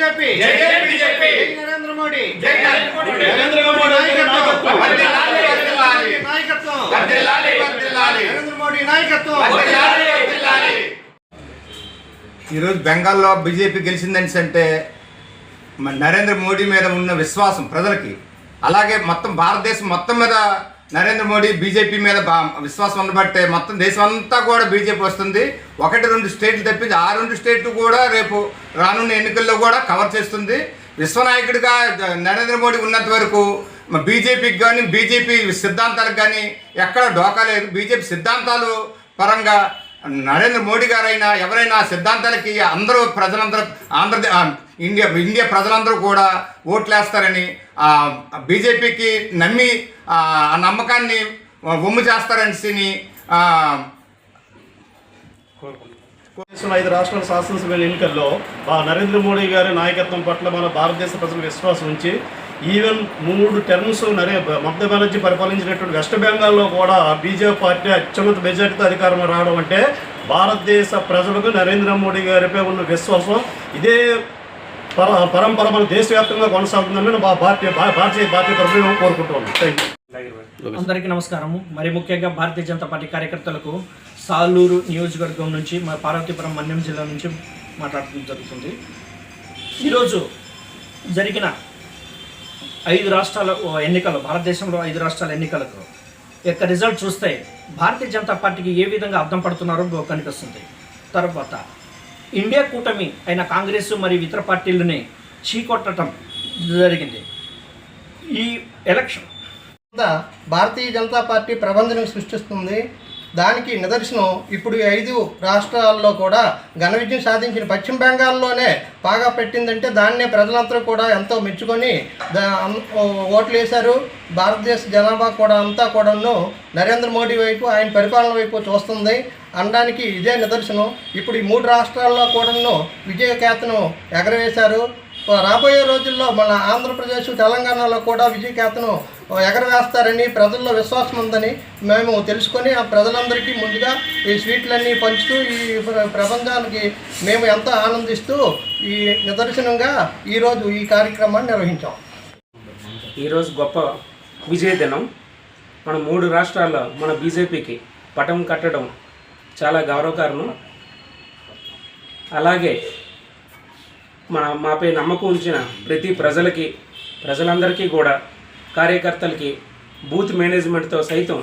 BJP जय जय BJP जय नरेंद्र मोदी जय नरेंद्र मोदी नायकत्వం వర్ధిల్లాలి వర్ధిల్లాలి నాయకత్వం వర్ధిల్లాలి వర్ధిల్లాలి నరేంద్ర మోడీ నాయకత్వం వర్ధిల్లాలి వర్ధిల్లాలి। ఈరోజు బెంగాల్లో బీజేపీ గెలిచిందంటే నరేంద్ర మోడీ మీద ఉన్న విశ్వాసం ప్రజలకి, అలాగే మొత్తం భారతదేశం మొత్తం మీద నరేంద్ర మోడీ బీజేపీ మీద విశ్వాసం ఉండబట్టే మొత్తం దేశం అంతా కూడా బీజేపీ వస్తుంది. 1-2 స్టేట్లు తప్పించి ఆ 2 స్టేట్లు కూడా రేపు రానున్న ఎన్నికల్లో కూడా కవర్ చేస్తుంది. విశ్వనాయకుడిగా నరేంద్ర మోడీ ఉన్నంత వరకు బీజేపీకి కానీ బీజేపీ సిద్ధాంతాలకు కానీ ఎక్కడ డోకా లేదు. బీజేపీ సిద్ధాంతాలు పరంగా నరేంద్ర మోడీ గారైనా ఎవరైనా సిద్ధాంతాలకి అందరూ ప్రజలందరూ ఇండియా ప్రజలందరూ కూడా ఓట్లేస్తారని బీజేపీకి నమ్మి ఆ నమ్మకాన్ని వమ్ము చేస్తారని 5 రాష్ట్రాల శాసనసభ ఎన్నికల్లో నరేంద్ర మోడీ గారి నాయకత్వం పట్ల మన భారతదేశ ప్రజలు విశ్వాసం ఉంచి ఈవెన్ 3 టర్మ్స్ మమతా బెనర్జీ పరిపాలించినటువంటి వెస్ట్ బెంగాల్లో కూడా బీజేపీ పార్టీ అత్యున్నత మెజార్టీతో అధికారంలో రావడం అంటే భారతదేశ ప్రజలకు నరేంద్ర మోడీ గారిపై ఉన్న విశ్వాసం ఇదే పరంపర మన దేశవ్యాప్తంగా కొనసాగుతుందని భారతీయ ప్రభుత్వం కోరుకుంటున్నాం. Thank you. అందరికీ నమస్కారము. మరి ముఖ్యంగా భారతీయ జనతా పార్టీ కార్యకర్తలకు సాలూరు నియోజకవర్గం నుంచి మా పార్వతీపురం మన్యం జిల్లా నుంచి మాట్లాడటం జరుగుతుంది. ఈరోజు జరిగిన 5 రాష్ట్రాల ఎన్నికలు, భారతదేశంలో 5 రాష్ట్రాల ఎన్నికలకు యొక్క రిజల్ట్ చూస్తే భారతీయ జనతా పార్టీకి ఏ విధంగా అర్థం పడుతున్నారో కనిపిస్తుంది. తర్వాత ఇండియా కూటమి అయిన కాంగ్రెస్ మరియు ఇతర పార్టీలని చీకొట్టడం జరిగింది. ఈ ఎలక్షన్ భారతీయ జనతా పార్టీ ప్రబంధనం సృష్టిస్తుంది. దానికి నిదర్శనం ఇప్పుడు 5 రాష్ట్రాల్లో కూడా ఘన విజయం సాధించిన పశ్చిమ బెంగాల్లోనే బాగా పెట్టిందంటే దాన్నే ప్రజలందరూ కూడా ఎంతో మెచ్చుకొని ఓట్లు వేశారు. భారతదేశ జనాభా కూడా అంతా కూడాను నరేంద్ర మోడీ వైపు, ఆయన పరిపాలన వైపు చూస్తుంది అనడానికి ఇదే నిదర్శనం. ఇప్పుడు ఈ 3 రాష్ట్రాల్లో కూడాను విజయకేతను ఎగరవేశారు. రాబోయే రోజుల్లో మన ఆంధ్రప్రదేశ్, తెలంగాణలో కూడా విజయకేతను ఎగరవేస్తారని ప్రజల్లో విశ్వాసం ఉందని మేము తెలుసుకొని ఆ ప్రజలందరికీ ముందుగా ఈ స్వీట్లన్నీ పంచుతూ ఈ ప్రపంచానికి మేము ఎంతో ఆనందిస్తూ ఈ నిదర్శనంగా ఈరోజు ఈ కార్యక్రమాన్ని నిర్వహించాం. ఈరోజు గొప్ప విజయ దినం. మన 3 రాష్ట్రాల్లో మన బీజేపీకి పటం కట్టడం చాలా గౌరవకారణం. అలాగే మాపై నమ్మకం ఉంచిన ప్రతి ప్రజలందరికీ కూడా, కార్యకర్తలకి, బూత్ మేనేజ్మెంట్తో సైతం